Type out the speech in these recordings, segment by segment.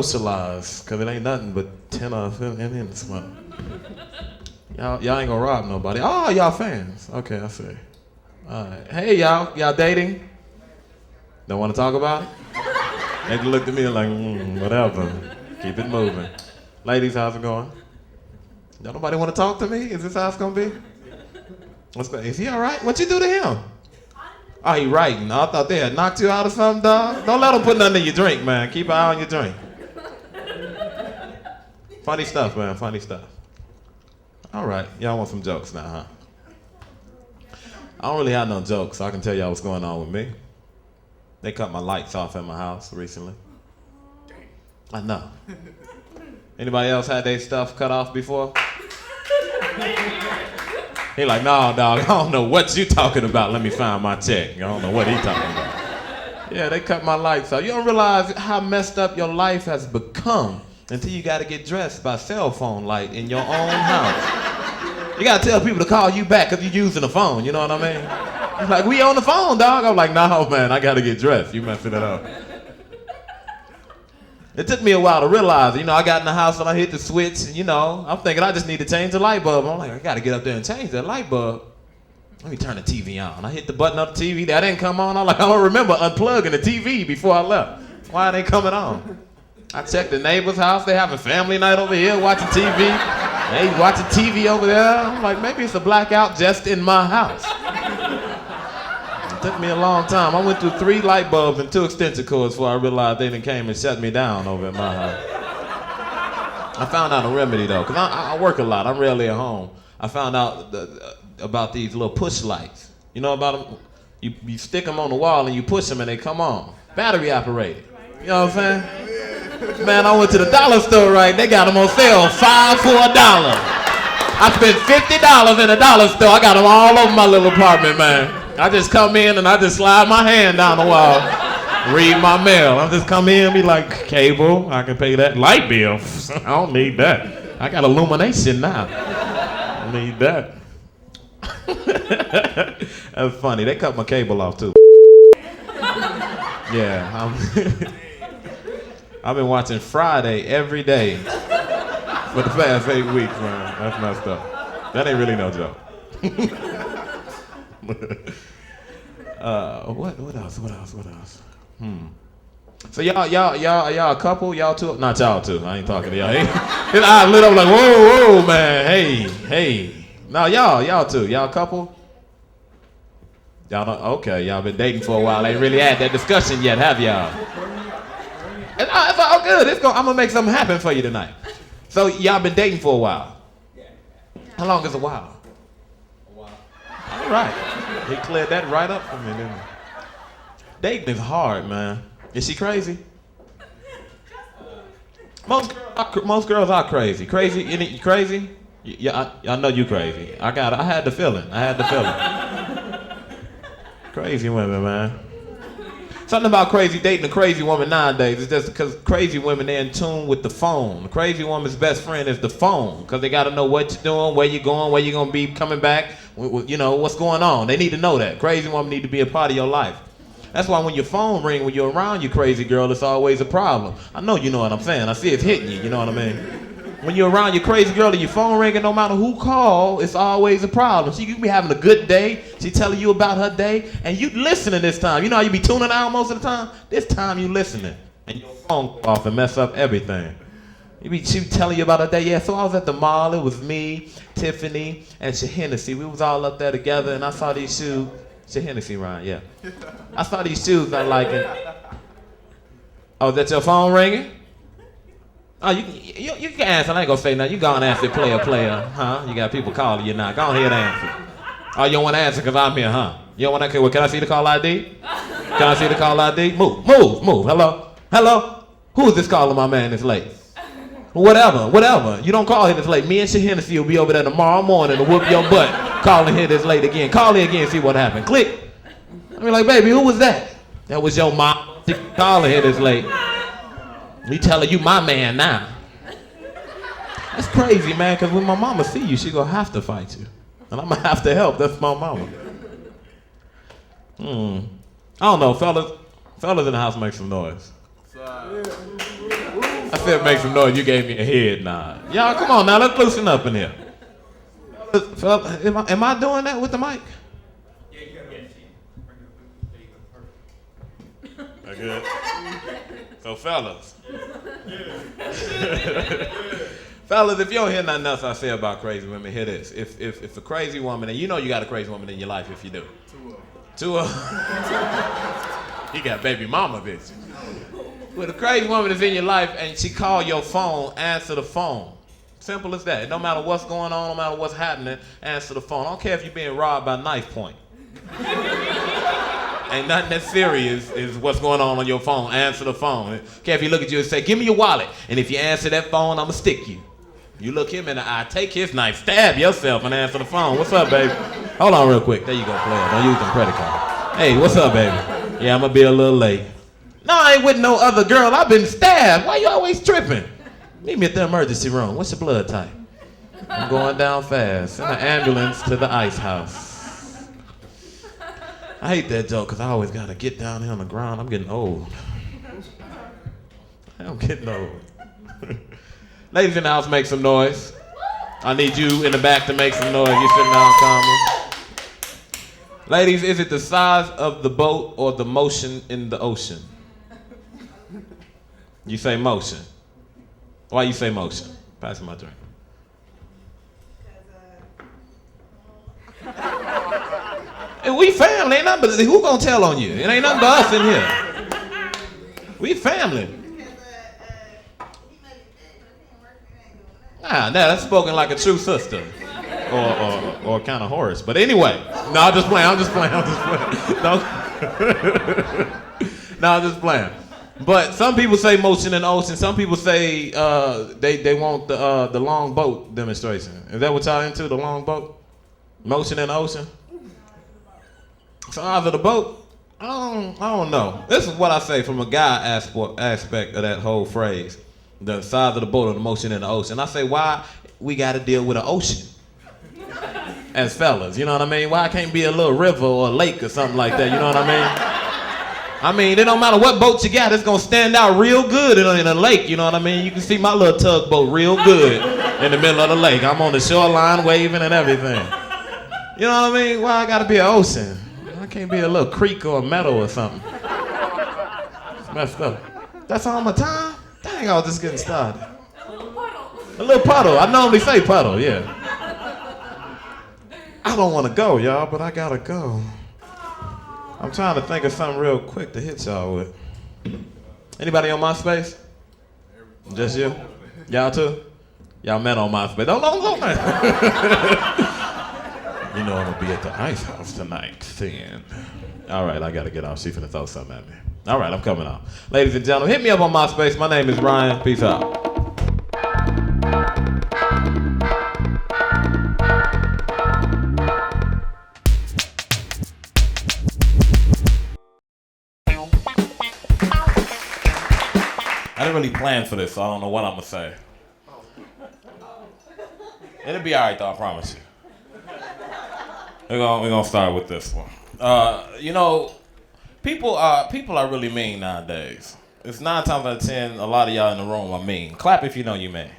socialize, because it ain't nothing but 10 of them in this one. Y'all ain't gonna rob nobody. Oh, y'all fans. Okay, I see. All right. Hey, y'all dating? Don't want to talk about it? They looked at me like, whatever. Keep it moving. Ladies, how's it going? Don't nobody want to talk to me? Is this how it's gonna be? Is he all right? What you do to him? Oh, he writing. I thought they had knocked you out or something, dog. Don't let him put nothing in your drink, man. Keep an eye on your drink. Funny stuff, man. Funny stuff. All right. Y'all want some jokes now, huh? I don't really have no jokes, so I can tell y'all what's going on with me. They cut my lights off at my house recently. I know. Anybody else had their stuff cut off before? He like, no, dog, I don't know what you talking about. Let me find my check. I don't know what he talking about. Yeah, they cut my lights off. You don't realize how messed up your life has become until you got to get dressed by cell phone light in your own house. You got to tell people to call you back because you're using the phone, you know what I mean? He's like, we on the phone, dog. I'm like, no, man, I got to get dressed. You messing it up. It took me a while to realize, I got in the house and I hit the switch, and, I'm thinking I just need to change the light bulb. I'm like, I got to get up there and change that light bulb. Let me turn the TV on. I hit the button of the TV. That didn't come on. I'm like, I don't remember unplugging the TV before I left. Why are they coming on? I checked the neighbor's house. They having family night over here watching TV. They watching TV over there. I'm like, maybe it's a blackout just in my house. It took me a long time. I went through 3 light bulbs and 2 extension cords before I realized they done came and shut me down over at my house. I found out a remedy though, because I work a lot. I'm rarely at home. I found out about these little push lights. You know about them? You stick them on the wall and you push them and they come on. Battery operated. You know what I'm saying? Man, I went to the dollar store, right? They got them on sale, 5 for $1. I spent $50 in a dollar store. I got them all over my little apartment, man. I just come in and I just slide my hand down the wall, read my mail. I just come in and be like, cable, I can pay that. Light bill, I don't need that. I got illumination now. I need that. That's funny. They cut my cable off too. Yeah, I've been watching Friday every day for the past 8 weeks, man. That's messed up. That ain't really no joke. What else? So y'all a couple? Y'all two? Not y'all two. I ain't talking to y'all. His eyes lit up like, whoa, man. Hey. No, y'all two. Y'all a couple? Y'all don't, okay, y'all been dating for a while. Ain't really had that discussion yet, have y'all? It's all good. I'm gonna make something happen for you tonight. So y'all been dating for a while? How long is a while? All right. He cleared that right up for me, didn't he? Dating is hard, man. Is she crazy? Most girls are crazy. Crazy? You crazy? Yeah, I know you crazy. I had the feeling. Crazy women, man. Something about crazy dating a crazy woman nowadays is just because crazy women, they're in tune with the phone. The crazy woman's best friend is the phone because they got to know what you're doing, where you're going, where you're going to be coming back, what's going on. They need to know that. Crazy woman need to be a part of your life. That's why when your phone rings, when you're around your crazy girl, it's always a problem. I know you know what I'm saying. I see it's hitting you, you know what I mean? When you're around your crazy girl and your phone ringing, no matter who call, it's always a problem. She could be having a good day. She telling you about her day, and you listening this time. You know how you be tuning out most of the time? This time you listening, and your phone go off and mess up everything. She telling you about her day. Yeah, so I was at the mall. It was me, Tiffany, and Hennessy. We was all up there together, and I saw these shoes. Hennessy, Ryan, yeah. I saw these shoes I like it. Oh, is that your phone ringing? Oh, you can answer. I ain't gonna say nothing. You go and answer, player. Huh? You got people calling you now. Go ahead and answer. Oh, you don't want to answer because I'm here, huh? You don't want to answer? Well, can I see the call ID? Can I see the call ID? Move. Hello? Who is this calling my man that's late? Whatever. You don't call him this late. Me and Hennessy will be over there tomorrow morning to whoop your butt. Calling him this late again. Call him again, see what happened. Click. I mean, like, baby, who was that? That was your mom. She calling him this late. You telling you my man now. That's crazy, man, because when my mama see you, she gonna have to fight you. And I'm gonna have to help. That's my mama. I don't know, fellas in the house make some noise. I said make some noise. You gave me a head nod. Y'all, come on now. Let's loosen up in here. Am I doing that with the mic? Yeah. Good. So fellas. Fellas, if you don't hear nothing else I say about crazy women, hear this. If a crazy woman, and you know you got a crazy woman in your life if you do. Two of them. You got baby mama bitch. When a crazy woman is in your life and she call your phone, answer the phone. Simple as that. No matter what's going on, no matter what's happening, answer the phone. I don't care if you're being robbed by knife point. Ain't nothing that serious is what's going on your phone. Answer the phone. Okay, if he look at you and say, give me your wallet. And if you answer that phone, I'ma stick you. You look him in the eye, take his knife, stab yourself and answer the phone. What's up, baby? Hold on real quick. There you go, player. Don't use them credit card. Hey, what's up, baby? Yeah, I'ma be a little late. No, I ain't with no other girl. I've been stabbed. Why you always tripping? Meet me at the emergency room. What's your blood type? I'm going down fast. Send an ambulance to the ice house. I hate that joke because I always got to get down here on the ground. I'm getting old. I'm getting old. Ladies in the house, make some noise. I need you in the back to make some noise. You're sitting down calmly. Ladies, is it the size of the boat or the motion in the ocean? You say motion. Why you say motion? Pass me my drink. And we family, ain't nothing but who gonna tell on you? It ain't nothing but us in here. We family. Nah, that's spoken like a true sister. Or kind of Horace. But anyway, no, I'm just playing. No, I'm just playing. But some people say motion in the ocean. Some people say they want the long boat demonstration. Is that what y'all into, the long boat? Motion in the ocean? Size of the boat? I don't know. This is what I say from a guy aspect of that whole phrase. The size of the boat or the motion in the ocean. I say, why we got to deal with an ocean? As fellas, you know what I mean? Why can't be a little river or a lake or something like that, you know what I mean? I mean, it don't matter what boat you got, it's gonna stand out real good in a lake, you know what I mean? You can see my little tugboat real good in the middle of the lake. I'm on the shoreline waving and everything. You know what I mean? Why I gotta be an ocean? I can't be a little creek or a meadow or something. It's messed up. That's all my time? Dang, I was just getting started. A little puddle. A little puddle. I normally say puddle, yeah. I don't want to go, y'all, but I gotta go. I'm trying to think of something real quick to hit y'all with. Anybody on MySpace? Just you? Y'all too? Y'all met on MySpace. Don't. You know I'm gonna be at the ice house tonight, seeing. All right, I gotta get off. She finna throw something at me. All right, I'm coming out. Ladies and gentlemen, hit me up on MySpace. My name is Rion. Peace out. I didn't really plan for this, so I don't know what I'm gonna say. It'll be all right, though, I promise you. We're gonna start with this one. You know, people are really mean nowadays. It's 9 times out of 10, a lot of y'all in the room are mean. Clap if you know you mean.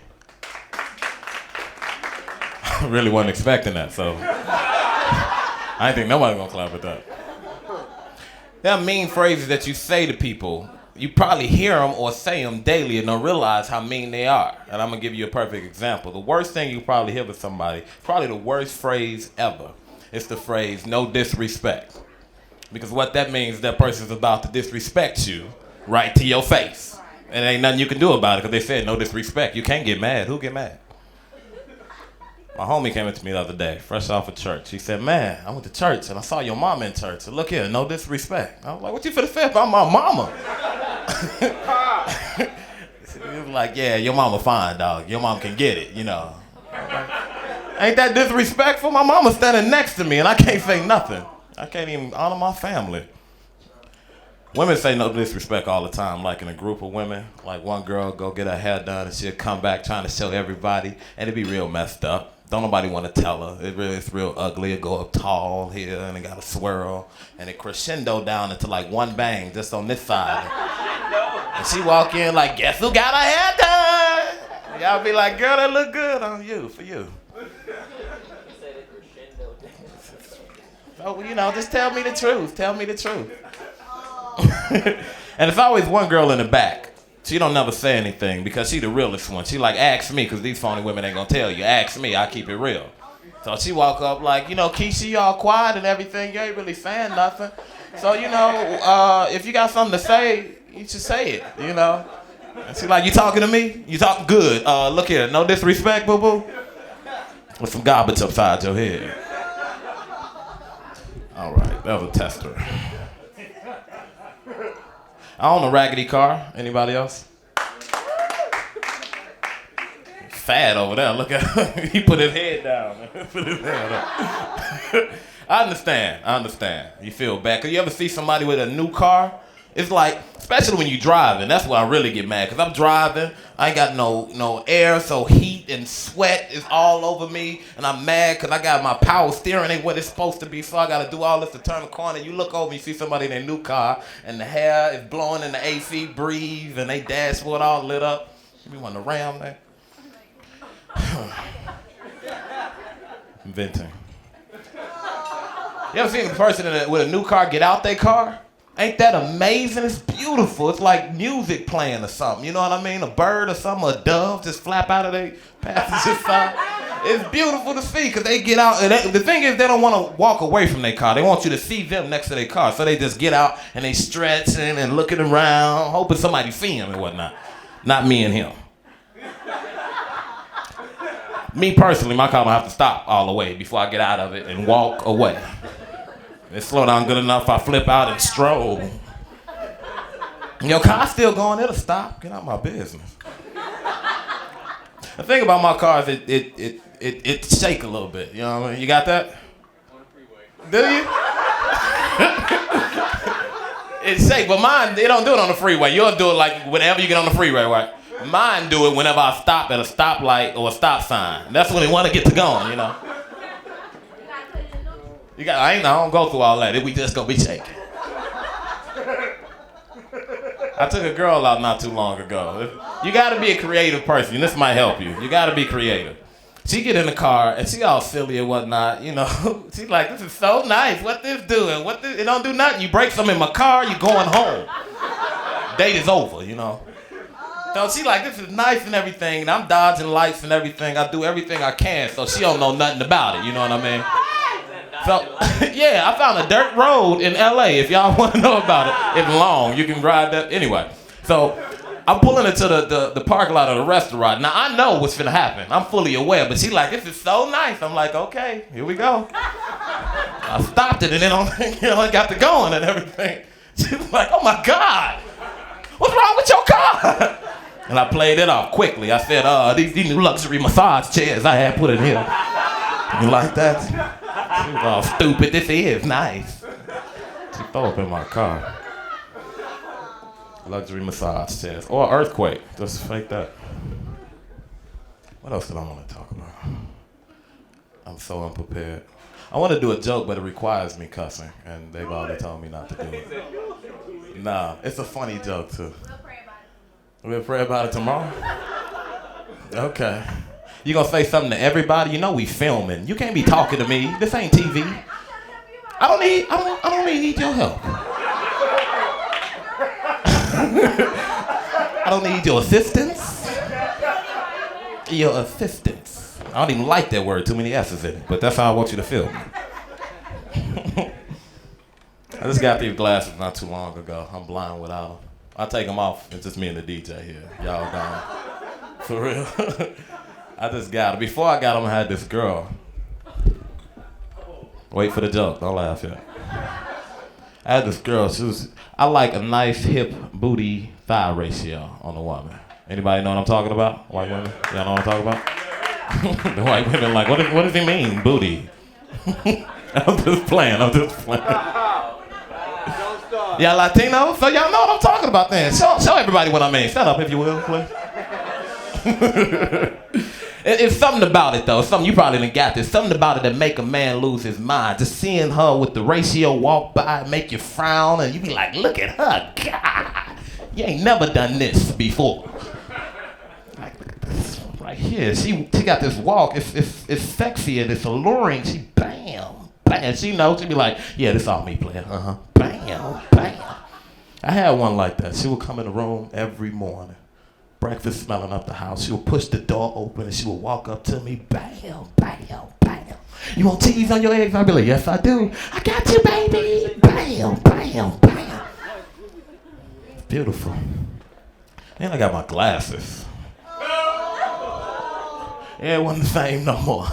I really wasn't expecting that, so I didn't think nobody gonna clap at that. There are mean phrases that you say to people. You probably hear them or say them daily and don't realize how mean they are. And I'm gonna give you a perfect example. The worst thing you probably hear with somebody, probably the worst phrase ever, is the phrase, no disrespect. Because what that means is that person's about to disrespect you right to your face. And ain't nothing you can do about it because they said no disrespect. You can't get mad. Who get mad? My homie came up to me the other day, fresh off of church. He said, man, I went to church and I saw your mama in church. So look here, no disrespect. I was like, what you finna say about my mama? He was like, yeah, your mama fine, dog. Your mom can get it, you know. Ain't that disrespectful? My mama's standing next to me and I can't say nothing. I can't even honor my family. Women say no disrespect all the time, like in a group of women. Like one girl go get her hair done and she'll come back trying to show everybody and it be real messed up. Don't nobody want to tell her. It's real ugly. It go up tall here and it got a swirl and it crescendo down into like one bang just on this side. And she walk in like, guess who got her hair done? And y'all be like, girl, that look good on you, for you. So, you know, just tell me the truth. Tell me the truth. And it's always one girl in the back. She don't never say anything because she the realest one. She like, ask me, because these phony women ain't gonna tell you. Ask me, I keep it real. So she walk up like, you know, Keisha, you all quiet and everything. You ain't really saying nothing. So, you know, if you got something to say, you should say it, you know. And she like, you talking to me? You talk good. Look here, no disrespect, boo-boo. With some garbage upside your head. All right, that was a tester. I own a raggedy car. Anybody else? Fat over there. Look at him. He put his head down. Put his head up. I understand. You feel bad. Cause you ever see somebody with a new car? It's like, especially when you driving, that's where I really get mad. Cause I'm driving, I ain't got no air, so heat and sweat is all over me. And I'm mad cause I got my power steering ain't what it's supposed to be, so I gotta do all this to turn the corner. You look over, you see somebody in their new car, and the hair is blowing in the AC, breathe, and they dashboard all lit up. You want to ram that? Inventing. You ever seen a person with a new car get out their car? Ain't that amazing? It's beautiful. It's like music playing or something. You know what I mean? A bird or something, a dove just flap out of their passenger side. It's beautiful to see because they get out. And the thing is, they don't want to walk away from their car. They want you to see them next to their car. So they just get out and they stretching and looking around, hoping somebody see them and whatnot. Not me and him. Me personally, my car will have to stop all the way before I get out of it and walk away. It slow down good enough, I flip out and stroll. Your car's still going, it'll stop. Get out my business. The thing about my car is it shake a little bit. You know what I mean? You got that? On the freeway. Do you? It shake, but mine, they don't do it on the freeway. You'll do it like whenever you get on the freeway, right? Mine do it whenever I stop at a stoplight or a stop sign. That's when they want to get to going, you know. I don't go through all that. We just gonna be shaking. I took a girl out not too long ago. You gotta be a creative person. This might help you. You gotta be creative. She get in the car and she all silly and whatnot, you know. She's like, this is so nice. What this doing? It don't do nothing. You break something in my car, you going home. Date is over, you know. So she like, this is nice and everything, and I'm dodging lights and everything. I do everything I can, so she don't know nothing about it, you know what I mean? So, yeah, I found a dirt road in LA, if y'all want to know about it. It's long, you can ride that. Anyway, so I'm pulling into the parking lot of the restaurant. Now, I know what's finna happen. I'm fully aware, but she like, this is so nice. I'm like, okay, here we go. I stopped it, and then I got to going and everything. She was like, oh my God, what's wrong with your car? And I played it off quickly. I said, these new luxury massage chairs I had put in here. You like that? She was all stupid. This is nice. She threw up in my car. Luxury massage chairs. Or earthquake. Just fake that. What else did I want to talk about? I'm so unprepared. I want to do a joke, but it requires me cussing. And they've already told me not to do it. Nah, it's a funny joke, too. We'll pray about it tomorrow? Okay. You gonna say something to everybody? You know we filming. You can't be talking to me. This ain't TV. I don't need your help. I don't need your assistance. Your assistance. I don't even like that word. Too many S's in it. But that's how I want you to feel. I just got these glasses not too long ago. I'm blind without them. I take them off. It's just me and the DJ here. Y'all gone. For real. I just got them. Before I got them, I had this girl. Wait for the joke. Don't laugh yet. I had this girl. I like a nice hip booty thigh ratio on a woman. Anybody know what I'm talking about? White women? Y'all know what I'm talking about? The white women like, what does he mean, booty? I'm just playing. Y'all Latino? So y'all know what I'm talking about then. Show everybody what I mean. Shut up if you will, please. It's something about it though. Something you probably didn't got this. Something about it that make a man lose his mind. Just seeing her with the ratio walk by make you frown and you be like, look at her, God. You ain't never done this before. Like, right here, she got this walk. It's sexy and it's alluring. She bam, bam. She knows. She be like, yeah, this all me, player. Bam, bam. I had one like that. She would come in the room every morning, breakfast smelling up the house. She would push the door open and she would walk up to me, bam, bam, bam. You want cheese on your eggs? I'd be like, yes, I do. I got you, baby. Bam, bam, bam. Beautiful. And I got my glasses. Yeah, it wasn't the same no more.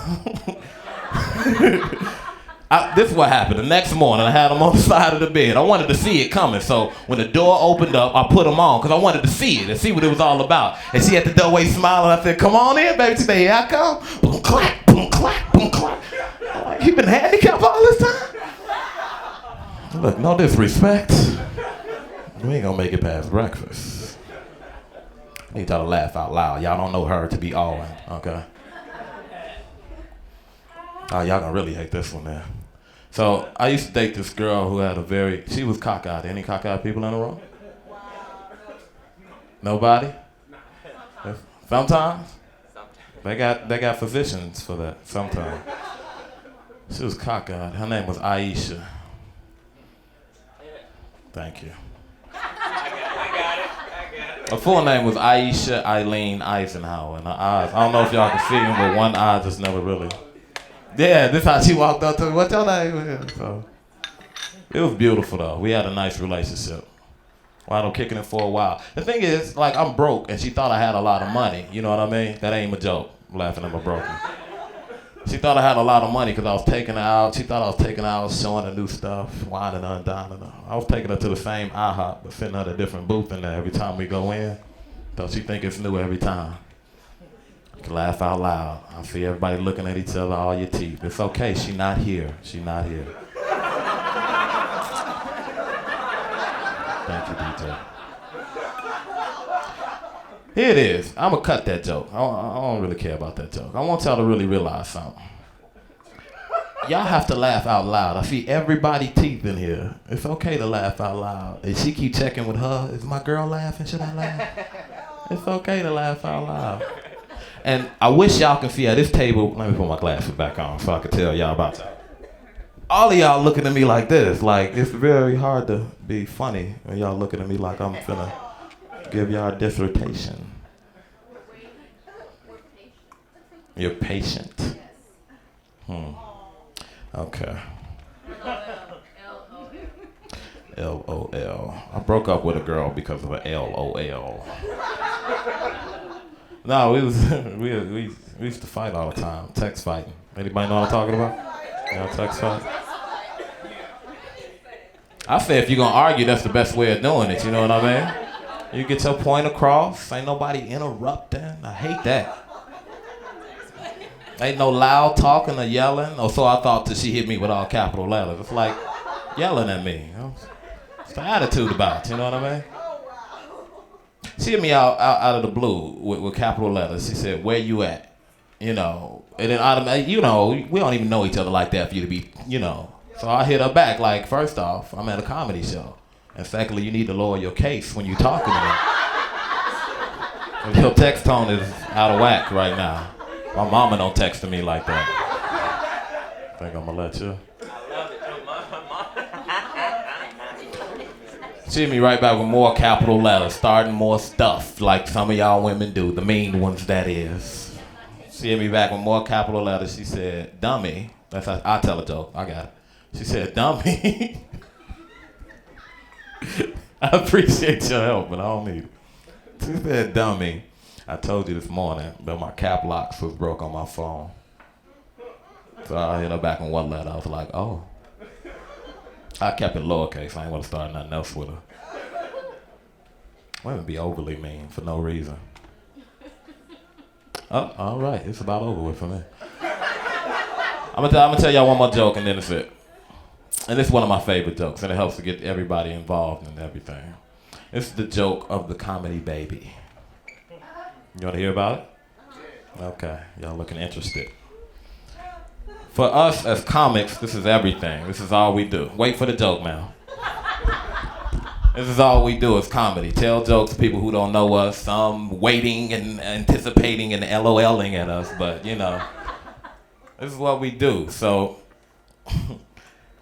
This is what happened. The next morning, I had them on the side of the bed. I wanted to see it coming, so when the door opened up, I put them on because I wanted to see it and see what it was all about. And she at the doorway smiling. I said, come on in, baby. She said, here I come. Boom, clap, boom, clap, boom, clap. I'm like, you been handicapped all this time? Look, no disrespect. We ain't gonna make it past breakfast. I need y'all to laugh out loud. Y'all don't know her to be awing, okay? Oh, y'all gonna really hate this one, man. So I used to date this girl who had she was cockeyed. Any cockeyed people in the room? Nobody? Sometimes? They got physicians for that, sometimes. She was cockeyed. Her name was Aisha. Thank you. Her full name was Aisha Eileen Eisenhower, and her eyes, I don't know if y'all can see them, but one eye just never really. Yeah, this how she walked up to me. What's your name? So, it was beautiful though. We had a nice relationship. Wound up kicking it for a while. The thing is, like, I'm broke, and she thought I had a lot of money. You know what I mean? That ain't a joke. I'm laughing at my broken. She thought I had a lot of money because I was taking her out. She thought I was taking her out, showing her new stuff, winding her and dining her. I was taking her to the same IHOP, but sitting her at a different booth in there every time we go in. So she think it's new every time. You can laugh out loud. I see everybody looking at each other, all your teeth. It's okay, she not here. She not here. Thank you, DJ. Here it is. I'm gonna cut that joke. I don't really care about that joke. I want y'all to really realize something. Y'all have to laugh out loud. I see everybody teeth in here. It's okay to laugh out loud. And she keep checking with her. Is my girl laughing? Should I laugh? It's okay to laugh out loud. And I wish y'all can see at this table. Let me put my glasses back on so I can tell y'all about y'all. All of y'all looking at me like this. Like, it's very hard to be funny when y'all looking at me like I'm finna give y'all a dissertation. You're patient. Okay. LOL. I broke up with a girl because of a LOL. No, we used to fight all the time. Text fighting. Anybody know what I'm talking about? Text fight. I say if you're gonna argue, that's the best way of doing it. You know what I mean? You get your point across. Ain't nobody interrupting. I hate that. Ain't no loud talking or yelling. Or so I thought till she hit me with all capital letters. It's like yelling at me. You know? It's the attitude about it. You know what I mean? She hit me out of the blue with capital letters. She said, "Where you at?" You know, and then automatically, you know, we don't even know each other like that for you to be, you know. So I hit her back like, first off, I'm at a comedy show. And secondly, you need to lower your case when you're talking to me. Your text tone is out of whack right now. My mama don't text to me like that. Think I'm gonna let you? She hit me right back with more capital letters, starting more stuff like some of y'all women do, the mean ones that is. She hit me back with more capital letters. She said, "Dummy." That's how I tell a joke. I got it. She said, "Dummy." I appreciate your help, but I don't need it. She said, "Dummy. I told you this morning that my cap locks was broke on my phone." So I hit her back on one letter. I was like, "Oh." I kept it lowercase. I ain't want to start nothing else with her. Women be overly mean for no reason. Oh, all right. It's about over with for me. I'm gonna tell y'all one more joke and then it's it. And it's one of my favorite jokes, and it helps to get everybody involved in everything. It's the joke of the comedy baby. You want to hear about it? Okay, y'all looking interested. For us as comics, this is everything. This is all we do. Wait for the joke now. This is all we do is comedy. Tell jokes to people who don't know us. Some waiting and anticipating and LOLing at us, but you know, this is what we do. So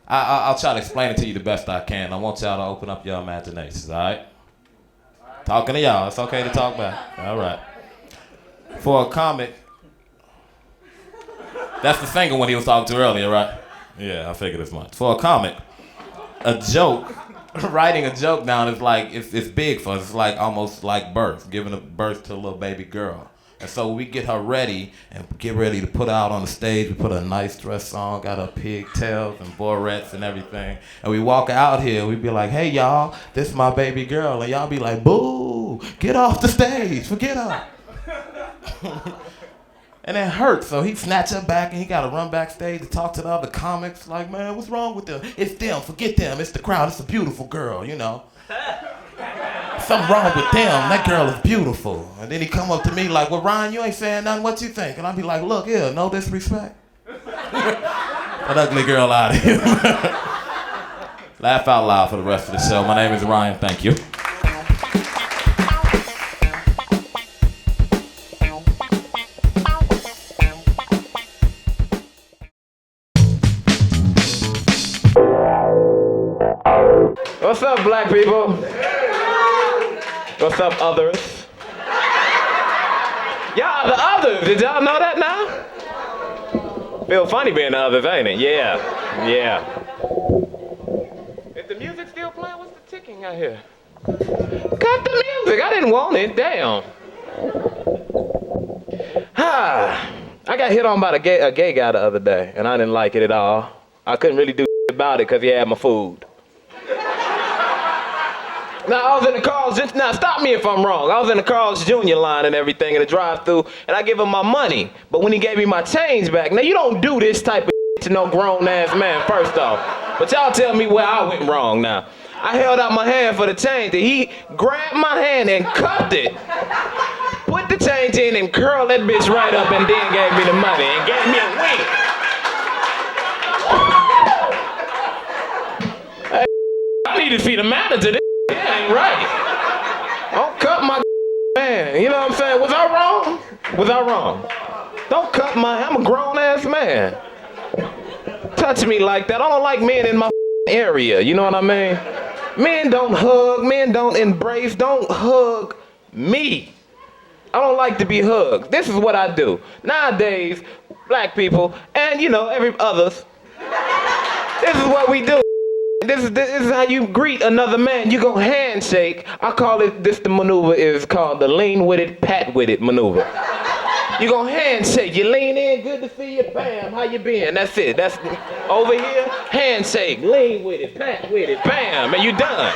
I'll try to explain it to you the best I can. I want y'all to open up your imaginations, all right? Talking to y'all. It's okay to talk back. All right. For a comic, that's the singer one he was talking to earlier, right? Yeah, I figured as much. For a comic, a joke, writing a joke down is like, it's big for us. It's like almost like birth, giving a birth to a little baby girl. And so we get her ready and get ready to put her out on the stage. We put a nice dress on, got her pigtails and borettes and everything. And we walk out here, we be like, hey y'all, this is my baby girl. And y'all be like, boo, get off the stage, forget her. And it hurts, so he snatch her back and he gotta run backstage to talk to the other comics. Like, man, what's wrong with them? It's them, forget them, it's the crowd, it's a beautiful girl, you know. Something wrong with them, that girl is beautiful. And then he come up to me like, well, Ryan, you ain't saying nothing, what you think? And I'll be like, look, here, no disrespect. That ugly girl out of here. Laugh out loud for the rest of the show. My name is Ryan, thank you. What's up, black people? What's up, others? Y'all the others. Did y'all know that now? Feel funny being the others, ain't it? Yeah. Is the music still playing? What's the ticking out here? Cut the music. I didn't want it. Damn. I got hit on by a gay guy the other day, and I didn't like it at all. I couldn't really do about it because he had my food. Now, I was in the Carl's, now stop me if I'm wrong. I was in the Carl's Jr. line and everything in the drive-thru, and I give him my money. But when he gave me my change back, now you don't do this type of to no grown-ass man, first off. But y'all tell me where I went wrong now. I held out my hand for the change, and he grabbed my hand and cupped it. Put the change in and curled that bitch right up and then gave me the money and gave me a wink. Hey, I need to see the manager. That ain't right. Don't cut my man. You know what I'm saying? Was I wrong? Was I wrong? Don't cut my, I'm a grown-ass man. Touch me like that. I don't like men in my area. You know what I mean? Men don't hug. Men don't embrace. Don't hug me. I don't like to be hugged. This is what I do. Nowadays, black people, and you know, every others, this is what we do. This is how you greet another man. You go handshake. I call it, the maneuver is called the lean with it, pat with it maneuver. You go handshake. You lean in, good to see you, bam, how you been? That's it. That's over here, handshake, lean with it, pat with it, bam, and you done.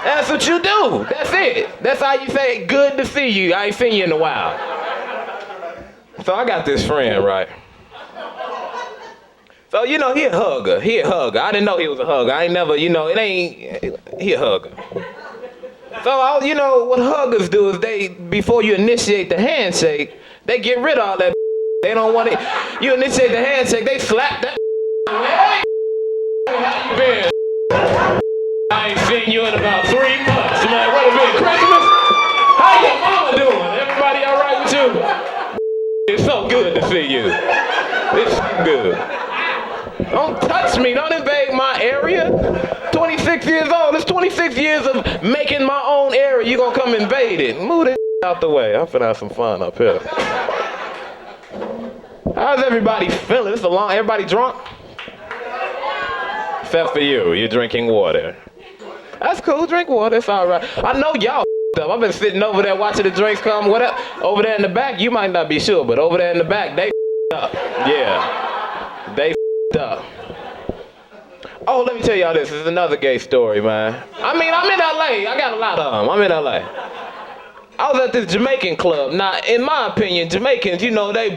That's what you do. That's it. That's how you say, good to see you. I ain't seen you in a while. So I got this friend, right? So, you know, he a hugger. I didn't know he was a hugger. I ain't never, you know, he a hugger. So, you know, what huggers do is before you initiate the handshake, they get rid of all that. They don't want it. You initiate the handshake, they slap that. Hey, how you been? I ain't seen you in about 3 months. Man, what, it been Christmas? How your mama doing? Everybody all right with you? It's so good to see you. It's so good. Don't touch me, don't invade my area. 26 years old, it's 26 years of making my own area. You gonna come invade it. Move this out the way. I'm finna have some fun up here. How's everybody feeling? Everybody drunk? Except for you, you're drinking water. That's cool, drink water, it's all right. I know y'all up. I've been sitting over there watching the drinks come, whatever. Over there in the back, you might not be sure, but over there in the back, they up. Yeah, they up. Oh, let me tell y'all this is another gay story, man. I mean, I'm in LA. I got a lot of them. I'm in LA. I was at this Jamaican club. Now, in my opinion, Jamaicans, you know, they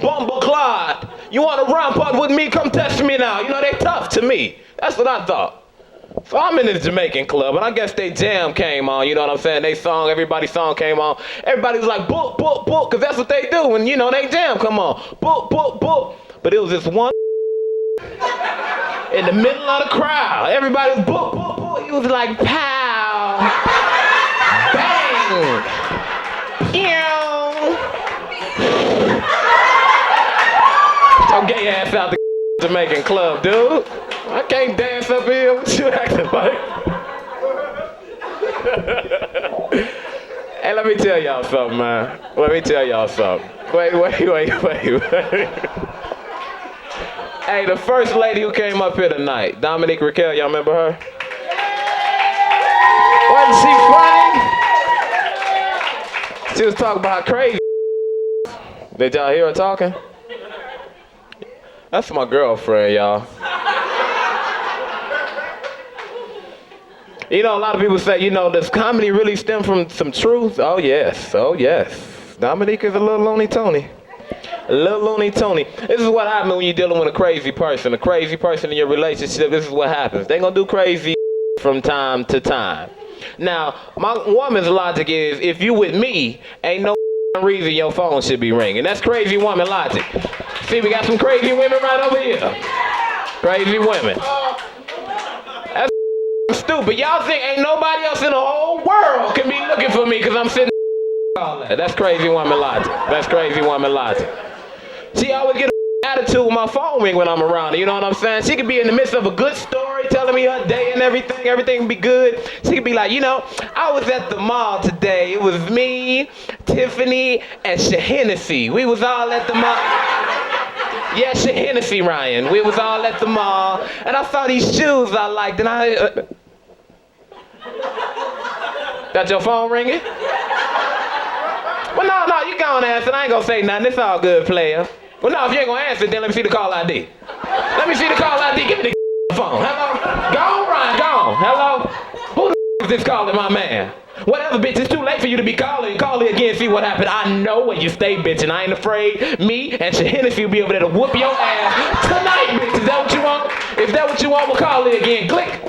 bumble-clod. You want to romp out with me? Come test me now. You know, they tough to me. That's what I thought. So I'm in this Jamaican club, and I guess they jam came on, you know what I'm saying? Everybody's song came on. Everybody was like, book, because that's what they do when, you know, they jam come on. Book. But it was this one in the middle of the crowd. Everybody was book. he was like, pow, bang, ew. Your gay ass out the Jamaican Club, dude. I can't dance up here. What you acting like? Hey, let me tell y'all something, man. Let me tell y'all something. Wait. Hey, the first lady who came up here tonight, Dominique Raquel, y'all remember her? Wasn't she funny? She was talking about crazy. Did y'all hear her talking? That's my girlfriend, y'all. You know, a lot of people say, you know, does comedy really stem from some truth? Oh, yes. Dominique is a little Looney Tony. A little Looney Tony. This is what happens when you're dealing with a crazy person in your relationship. This is what happens. They're going to do crazy from time to time. Now, my woman's logic is, if you with me, ain't no reason your phone should be ringing. That's crazy woman logic. See, we got some crazy women right over here. Crazy women. That's stupid. Y'all think ain't nobody else in the whole world can be looking for me because I'm sitting all that. That's crazy woman logic. That's crazy woman logic. She always get an attitude with my phone ring when I'm around her. You know what I'm saying? She could be in the midst of a good story, telling me her day and everything be good. She could be like, you know, I was at the mall today. It was me, Tiffany, and Hennessy. We was all at the mall. Yeah, Hennessy, Ryan. We was all at the mall, and I saw these shoes I liked, and I... Got your phone ringing? Well, no, you go and answer. I ain't gonna say nothing. It's all good, player. Well, no, if you ain't gonna answer, then let me see the call ID. Let me see the call ID. Give me the phone. Hello? Go on, Ryan, go on. Hello? Who the is this calling my man? Whatever, bitch, it's too late for you to be calling. Call it again, see what happened. I know where you stay, bitch, and I ain't afraid. Me and Hennessy will be over there to whoop your ass tonight, bitch. Is that what you want? If that what you want, we'll call it again. Click.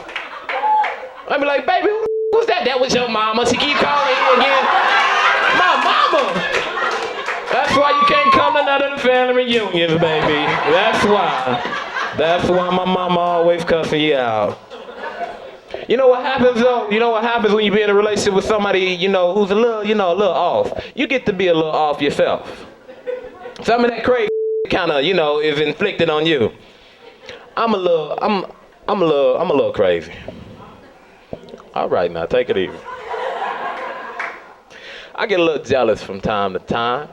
I'll be like, baby, who's that? That was your mama. She keep calling you again. My mama. That's why you can't come to none of the family reunions, baby. That's why. That's why my mama always cussing you out. You know what happens though? You know what happens when you be in a relationship with somebody, you know, who's a little off? You get to be a little off yourself. Some of that crazy kind of, you know, is inflicted on you. I'm a little crazy. All right, now take it easy. I get a little jealous from time to time.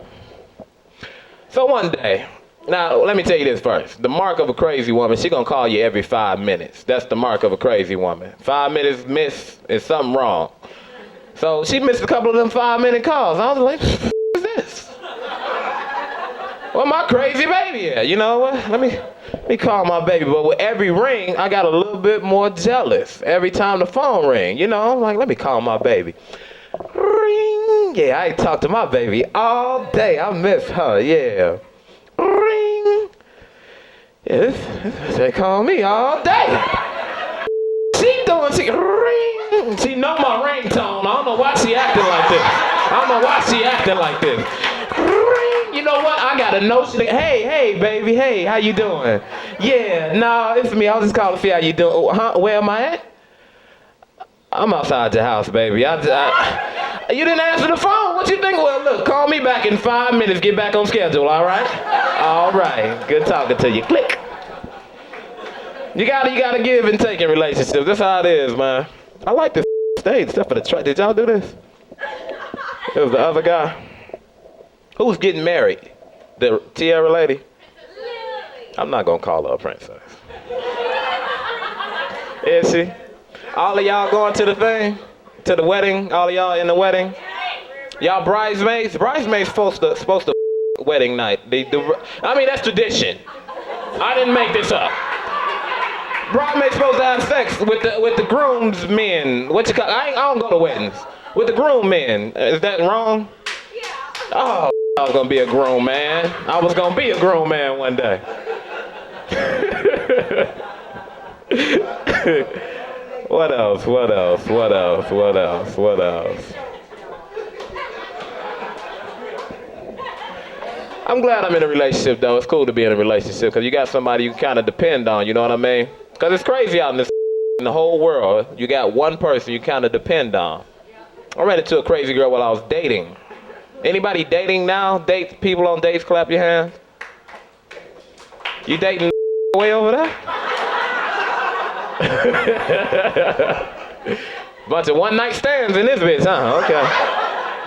So one day, now let me tell you this first. The mark of a crazy woman, she gonna call you every 5 minutes. That's the mark of a crazy woman. 5 minutes missed is something wrong. So she missed a couple of them 5-minute calls. I was like, what is this? Where my crazy baby at? You know what? Let me call my baby. But with every ring, I got a little bit more jealous. Every time the phone ring, you know, I'm like, let me call my baby. Ring. Yeah, I ain't talked to my baby all day. I miss her, yeah. Ring. Yeah, they call me all day. She ring. She know my ringtone. I don't know why she acting like this. Ring. You know what? I got a notion. Hey, baby. Hey, how you doing? Yeah, no, it's me. I was just calling to see how you doing. Huh? Where am I at? I'm outside your house, baby. You didn't answer the phone. What you think? Well, look, call me back in 5 minutes. Get back on schedule, all right? All right. Good talking to you. Click. You gotta give and take in relationships. That's how it is, man. I like this stage, except for the track. Did y'all do this? It was the other guy. Who's getting married? The Tiara lady? I'm not gonna call her a princess. Is she? All of y'all going to the thing? To the wedding? All of y'all in the wedding? Y'all bridesmaids? Bridesmaids supposed to wedding night. I mean, that's tradition. I didn't make this up. Bridesmaids supposed to have sex with the groomsmen. What you call? I don't go to weddings. With the groommen. Is that wrong? Oh, I was gonna be a groom man. I was gonna be a groom man one day. What else? I'm glad I'm in a relationship, though. It's cool to be in a relationship because you got somebody you kind of depend on, you know what I mean? Because it's crazy out in this in the whole world, you got one person you kind of depend on. I ran into a crazy girl while I was dating. Anybody dating now? Date people on dates, clap your hands. You dating way over there? Bunch of one-night stands in this bitch, huh? Okay.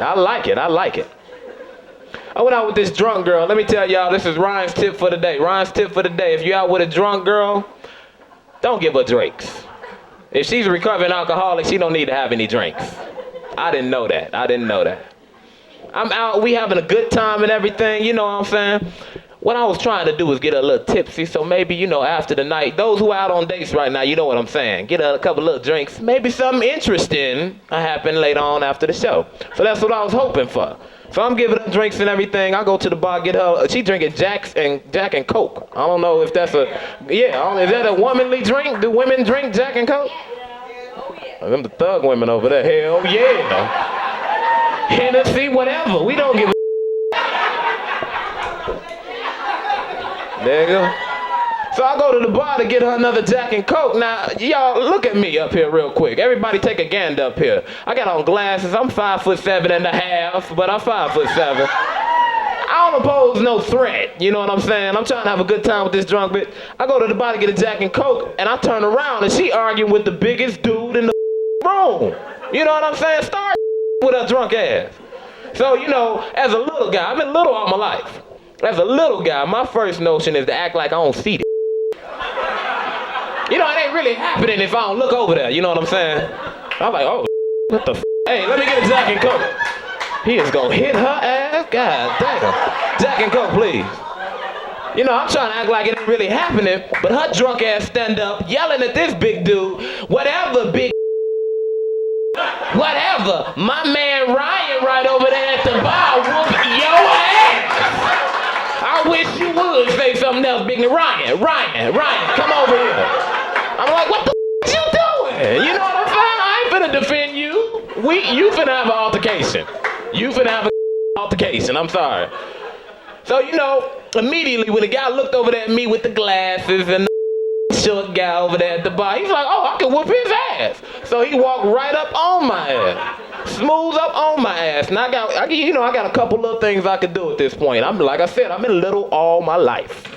I like it. I went out with this drunk girl. Let me tell y'all, this is Ryan's tip for the day. Ryan's tip for the day. If you're out with a drunk girl, don't give her drinks. If she's a recovering alcoholic, she don't need to have any drinks. I didn't know that. I'm out, we having a good time and everything, you know what I'm saying? What I was trying to do was get her a little tipsy, so maybe, you know, after the night, those who are out on dates right now, you know what I'm saying. Get her a couple little drinks, maybe something interesting will happen later on after the show. So that's what I was hoping for. So I'm giving her drinks and everything. I go to the bar, get her, she drinking Jack and Coke. I don't know if that's is that a womanly drink? Do women drink Jack and Coke? Them the thug women over there, hell yeah. Hennessy, whatever, we don't give a There you go. So I go to the bar to get her another Jack and Coke. Now, y'all, look at me up here real quick. Everybody take a gander up here. I got on glasses. I'm 5'7.5", but I'm 5'7". I don't pose no threat, you know what I'm saying? I'm trying to have a good time with this drunk bitch. I go to the bar to get a Jack and Coke, and I turn around, and she arguing with the biggest dude in the room. You know what I'm saying? Start with her drunk ass. So, you know, as a little guy, I've been little all my life. As a little guy, my first notion is to act like I don't see it. You know, it ain't really happening if I don't look over there, you know what I'm saying? I'm like, oh, what the f***? Hey, let me get a Jack and Coke. He is gonna hit her ass? God damn. Jack and Coke, please. You know, I'm trying to act like it ain't really happening, but her drunk ass stand up, yelling at this big dude, whatever, big whatever. My man Rion right over there at the bar whoop your ass. I wish you would say something else, big Rion, come over here. I'm like, what the f*** you doing? You know what I'm saying? I ain't finna defend you. You finna have an altercation. I'm sorry. So, you know, immediately when the guy looked over there at me with the glasses and the short guy over there at the bar, he's like, oh, I can whoop his ass. So he walked right up on my ass. Smooth up on my ass. And I got a couple little things I could do at this point. Like I said, I've been little all my life.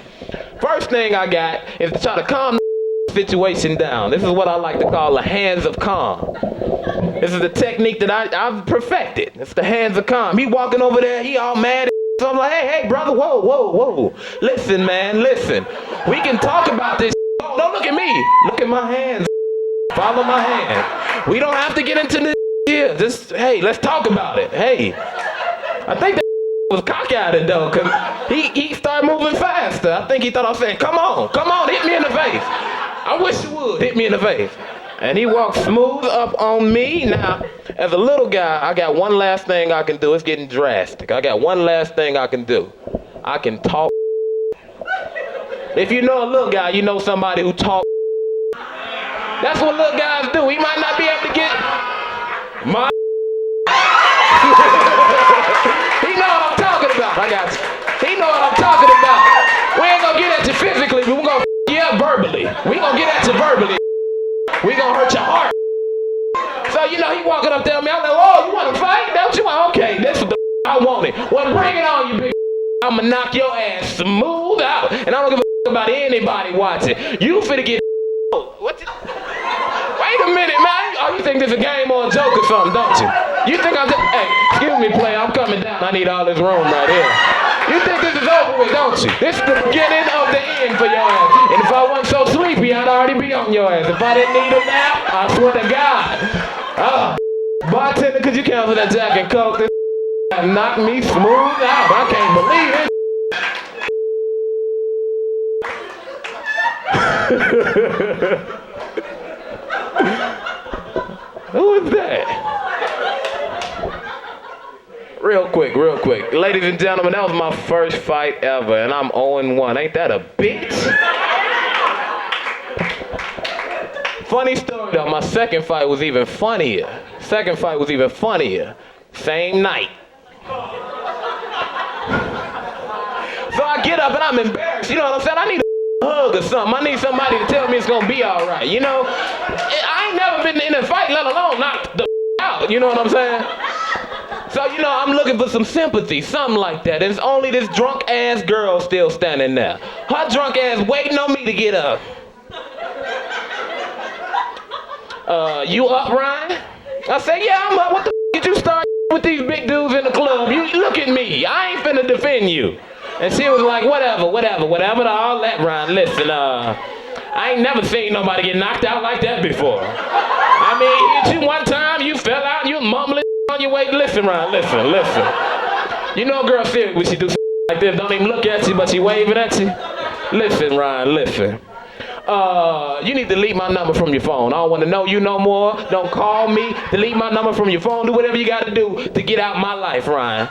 First thing I got is to try to calm the situation down. This is what I like to call the hands of calm. This is the technique that I've perfected. It's the hands of calm. He walking over there, he all mad. So I'm like, hey, brother, whoa. Listen, man, listen. We can talk about this. Don't look at me. Look at my hands. Follow my hand. We don't have to get into this. Yeah, just, hey, let's talk about it. Hey, I think that was cockeyed though, cause he started moving faster. I think he thought I was saying, come on, hit me in the face. I wish you would, hit me in the face. And he walked smooth up on me. Now, as a little guy, I got one last thing I can do. It's getting drastic. I got one last thing I can do. I can talk. If you know a little guy, you know somebody who talks. That's what little guys do. He might not be able to get my he know what I'm talking about. I got you. He know what I'm talking about. We ain't gonna get at you physically, but we're gonna you up verbally. We gonna get at you verbally. We gonna hurt your heart. So, you know, he walking up there to me. I'm like, oh, you wanna fight? Don't you want? Okay, this is the I want it. Well, bring it on, you big. I'ma knock your ass smooth out. And I don't give a about anybody watching. You finna get what the wait a minute, man. Oh, you think this is a game or a joke or something, don't you? You think I'm just, hey, excuse me, player, I'm coming down. I need all this room right here. You think this is over with, don't you? This is the beginning of the end for your ass. And if I wasn't so sleepy, I'd already be on your ass. If I didn't need a nap, I swear to God. Bartender, could you cancel that Jack and Coke? This knocked me smooth out. I can't believe it. Who is that? Real quick. Ladies and gentlemen, that was my first fight ever, and I'm 0-1. Ain't that a bitch? Funny story though, my second fight was even funnier. Same night. So I get up and I'm embarrassed, you know what I'm saying? I need a hug. hug or something. I need somebody to tell me it's gonna be all right, you know? I ain't never been in a fight, let alone knock the out, you know what I'm saying? So, you know, I'm looking for some sympathy, something like that. It's only this drunk ass girl still standing there. Her drunk ass waiting on me to get up. You up, Ryan? I said, yeah, I'm up. What the did you start with these big dudes in the club? You look at me. I ain't finna defend you. And she was like, whatever, all that, Ryan. Listen, I ain't never seen nobody get knocked out like that before. I mean, hit you one time, you fell out, you mumbling on your way. Listen, Ryan, listen. You know a girl serious when she do like this, don't even look at you, but she waving at you. Listen, Ryan, listen. You need to delete my number from your phone. I don't want to know you no more. Don't call me. Delete my number from your phone. Do whatever you got to do to get out my life, Ryan.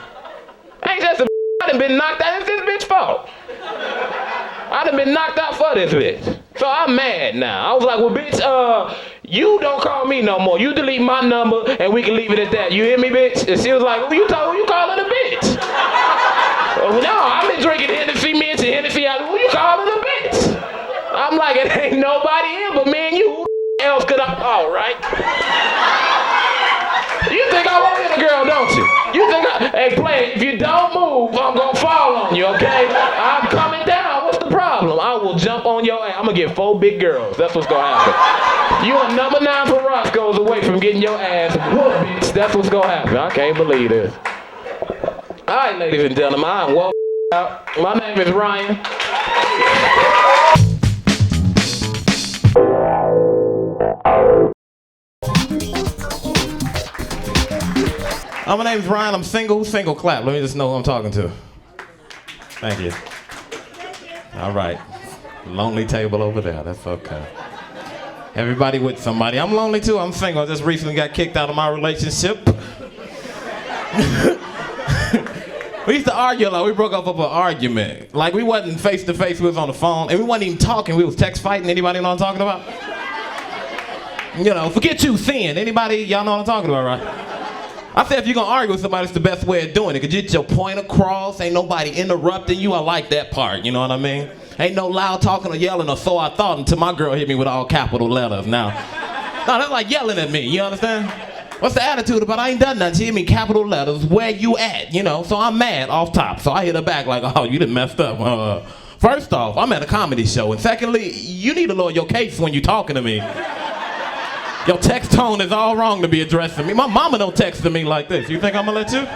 Ain't just a I done been knocked out. It's this bitch fault. I done been knocked out for this bitch. So I'm mad now. I was like, well, bitch, you don't call me no more. You delete my number and we can leave it at that. You hear me, bitch? And she was like, who you calling a bitch? No, I've been drinking Hennessy, Mitch, and Hennessy. Who you calling a bitch? I'm like, it ain't nobody here but me and you. Who else could I? All right. You think I want in a girl, don't you? You think hey, play it. If you don't move, I'm gonna fall on you, okay? I'm coming down. What's the problem? I will jump on your ass. I'm gonna get 4 big girls. That's what's gonna happen. You are number 9 for Roscoe's away from getting your ass whooped, bitch. That's what's gonna happen. I can't believe this. All right, ladies and gentlemen, I'm woke out. My name is Rion. My name's Rion. I'm single. Single clap. Let me just know who I'm talking to. Thank you. All right. Lonely table over there. That's okay. Everybody with somebody. I'm lonely too. I'm single. I just recently got kicked out of my relationship. We used to argue a lot. We broke up over an argument. Like, we wasn't face to face. We was on the phone. And we wasn't even talking. We was text fighting. Anybody know what I'm talking about? You know, forget you, sin. Anybody, y'all know what I'm talking about, right? I said if you're gonna argue with somebody, it's the best way of doing it. Cause you get your point across, ain't nobody interrupting you. I like that part, you know what I mean? Ain't no loud talking or yelling or so I thought until my girl hit me with all capital letters. Now, no, that's like yelling at me, you understand? What's the attitude about I ain't done nothing? She hit me capital letters, where you at, you know? So I'm mad off top. So I hit her back like, oh, you done messed up. First off, I'm at a comedy show. And secondly, you need to lower your case when you're talking to me. Your text tone is all wrong to be addressing me. My mama don't text to me like this. You think I'm gonna let you?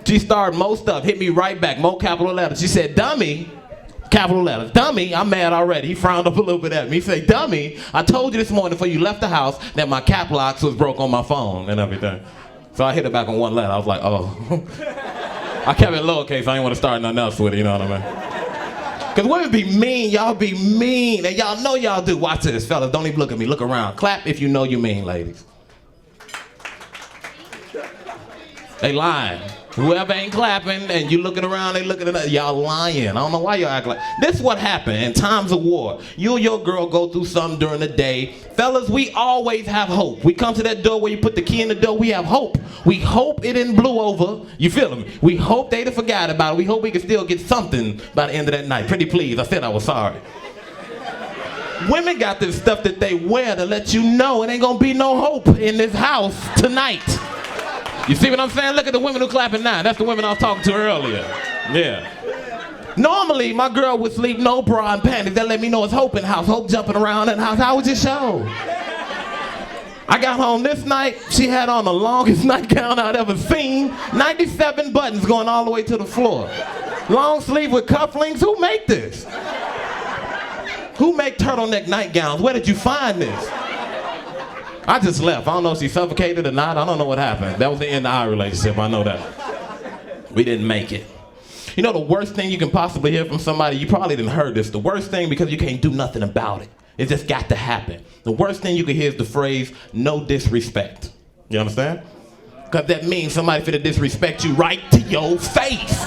She started more stuff, hit me right back, more capital letters. She said, dummy, capital letters. Dummy, I'm mad already. He frowned up a little bit at me. He said, dummy, I told you this morning before you left the house that my cap locks was broke on my phone and everything. So I hit her back on one letter. I was like, oh. I kept it lowercase. I didn't want to start nothing else with it, you know what I mean? Because women be mean, y'all be mean, and y'all know y'all do. Watch this, fellas, don't even look at me, look around. Clap if you know you mean, ladies. They lying. Whoever ain't clapping and you looking around, they looking at us, y'all lying. I don't know why y'all act like. This is what happened in times of war. You and your girl go through something during the day. Fellas, we always have hope. We come to that door where you put the key in the door, we have hope. We hope it didn't blew over. You feel me? We hope they done forgot about it. We hope we can still get something by the end of that night. Pretty please, I said I was sorry. Women got this stuff that they wear to let you know it ain't gonna be no hope in this house tonight. You see what I'm saying? Look at the women who clapping now. That's the women I was talking to earlier. Yeah. Normally, my girl would sleep no bra and panties. That let me know it's Hope in the house. Hope jumping around in the house. How was your show? I got home this night. She had on the longest nightgown I'd ever seen. 97 buttons going all the way to the floor. Long sleeve with cufflinks. Who make this? Who make turtleneck nightgowns? Where did you find this? I just left. I don't know if she suffocated or not. I don't know what happened. That was the end of our relationship. I know that. We didn't make it. You know the worst thing you can possibly hear from somebody, you probably didn't heard this. The worst thing, because you can't do nothing about it. It just got to happen. The worst thing you can hear is the phrase, no disrespect. You understand? Because that means somebody finna disrespect you right to your face.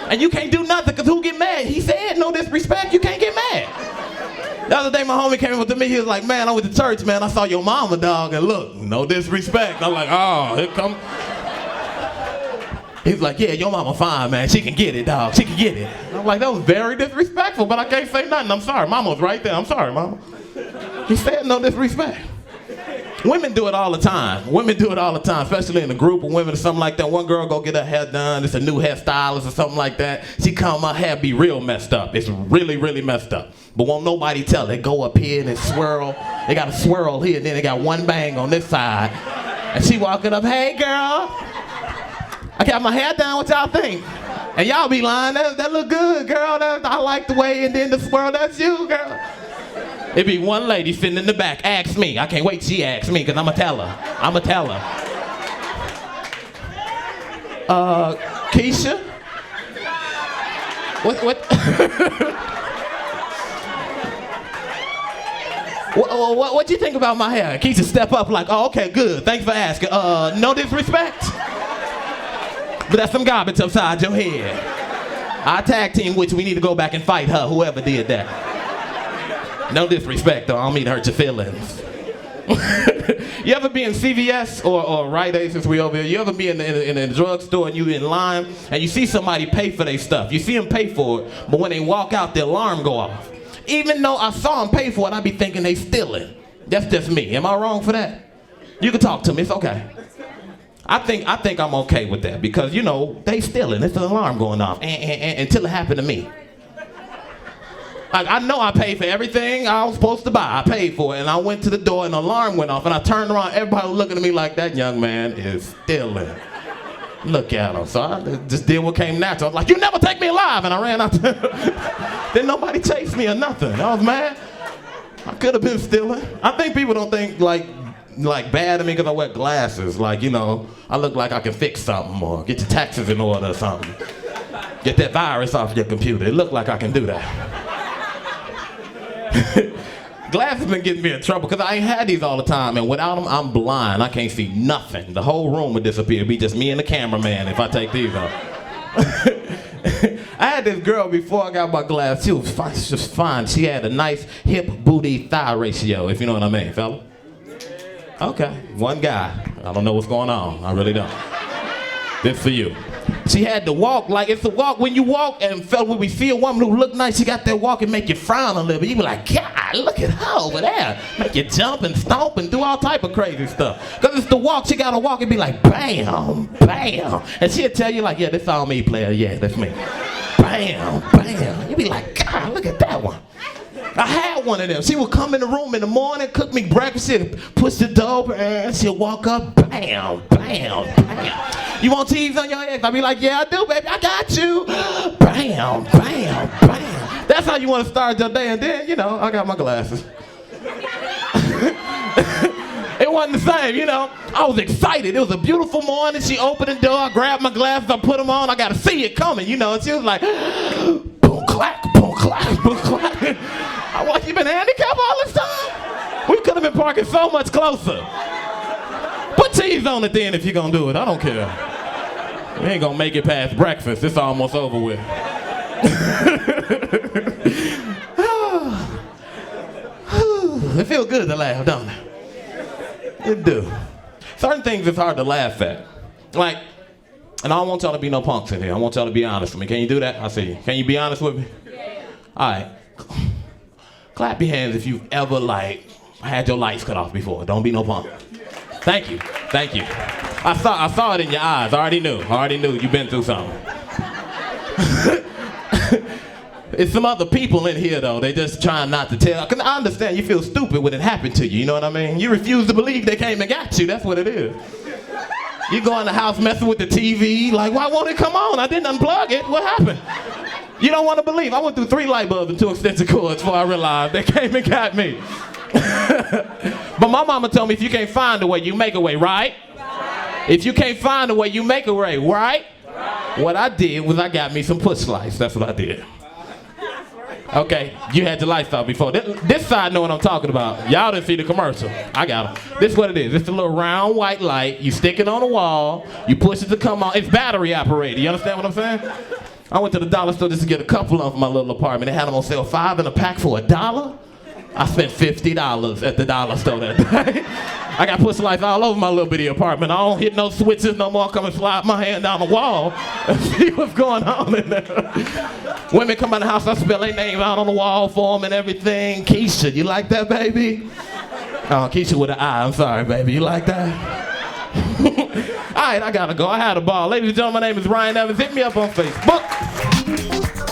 And you can't do nothing, because who get mad? He said no disrespect, you can't get mad. The other day, my homie came up to me, he was like, man, I went to church, man, I saw your mama, dog, and look, no disrespect. I'm like, oh, here come. He's like, yeah, your mama fine, man. She can get it, dog. She can get it. I'm like, that was very disrespectful, but I can't say nothing. I'm sorry. Mama was right there. I'm sorry, mama. He said no disrespect. Women do it all the time. Women do it all the time, especially in a group of women or something like that. One girl go get her hair done. It's a new hairstylist or something like that. She come, my hair be real messed up. It's really, really messed up. But won't nobody tell. They go up here and they swirl. They got a swirl here, and then they got one bang on this side. And she walking up, hey, girl. I got my hair done, what y'all think? And y'all be lying, that look good, girl. I like the way, and then the swirl, that's you, girl. It be one lady sitting in the back, ask me. I can't wait till she asks me, because I'ma tell her. Keisha? What? What you think about my hair? Keisha step up like, oh, okay, good. Thanks for asking. No disrespect, but that's some garbage upside your head. Our tag team, which we need to go back and fight her, whoever did that. No disrespect, though. I don't mean to hurt your feelings. You ever be in CVS or Rite Aid, since we over here? You ever be in a drugstore and you in line and you see somebody pay for their stuff? You see them pay for it, but when they walk out, the alarm go off. Even though I saw them pay for it, I be thinking they stealing. That's just me. Am I wrong for that? You can talk to me. It's okay. I think I'm okay with that because, you know, they stealing. It's an alarm going off until it happened to me. I know I paid for everything I was supposed to buy. I paid for it, and I went to the door, and the alarm went off, and I turned around. Everybody was looking at me like, that young man is stealing. Look at him. So I just did what came natural. I was like, you never take me alive, and I ran out. Then nobody chased me or nothing. I was mad. I could have been stealing. I think people don't think like bad of me because I wear glasses. Like, you know, I look like I can fix something or get your taxes in order or something. Get that virus off your computer. It looked like I can do that. Glasses been getting me in trouble because I ain't had these all the time, and without them, I'm blind. I can't see nothing. The whole room would disappear. It'd be just me and the cameraman if I take these off. I had this girl before I got my glasses. She was fine. She was fine. She had a nice hip booty thigh ratio, if you know what I mean, fella. Okay, one guy. I don't know what's going on. I really don't. This for you. She had to walk like it's a walk. When you walk, and fella, when we see a woman who look nice, she got that walk and make you frown a little bit. You be like, God, look at her over there. Make you jump and stomp and do all type of crazy stuff. Because it's the walk. She got to walk and be like, bam, bam. And she'll tell you like, yeah, this all me, player. Yeah, that's me. Bam, bam. You be like, God, look at that one. I had one of them. She would come in the room in the morning, cook me breakfast, she'd push the door open, and she'll walk up, bam, bam, bam. You want cheese on your eggs? I'd be like, yeah, I do, baby, I got you. Bam, bam, bam. That's how you want to start your day, and then, you know, I got my glasses. It wasn't the same, you know. I was excited. It was a beautiful morning. She opened the door, I grabbed my glasses, I put them on, I got to see it coming, you know, and she was like, boom, clack, boom, clack, boom, clack. I was like, you been handicapped all this time? We could have been parking so much closer. Put cheese on it then if you're going to do it. I don't care. We ain't going to make it past breakfast. It's almost over with. It feels good to laugh, don't it? It do. Certain things it's hard to laugh at. Like, and I don't want y'all to be no punks in here. I want y'all to be honest with me. Can you do that? I see you. Can you be honest with me? Yeah. All right. Clap your hands if you've ever, like, had your lights cut off before. Don't be no punk. Thank you. Thank you. I saw it in your eyes. I already knew you've been through something. It's some other people in here, though. They just trying not to tell. Because I understand you feel stupid when it happened to you. You know what I mean? You refuse to believe they came and got you. That's what it is. You go in the house messing with the TV. Like, why won't it come on? I didn't unplug it. What happened? You don't want to believe. I went through 3 light bulbs and 2 extension cords before I realized they came and got me. But my mama told me if you can't find a way, you make a way, right? If you can't find a way, you make a way, right? What I did was I got me some push lights. That's what I did. Okay, you had your lights off before. This side know what I'm talking about. Y'all didn't see the commercial. I got them. This is what it is. It's a little round white light. You stick it on the wall. You push it to come on. It's battery operated. You understand what I'm saying? I went to the dollar store just to get a couple of them for my little apartment. They had them on sale, 5 in a pack for $1. I spent $50 at the dollar store that day. I got push lights all over my little bitty apartment. I don't hit no switches no more. Come and slide my hand down the wall and see what's going on in there. Women come in the house, I spell their name out on the wall for them and everything. Keisha, you like that, baby? Oh, Keisha with an I. I'm sorry, baby. You like that? All right, I gotta go. I had a ball. Ladies and gentlemen, my name is Rion Evans. Hit me up on Facebook.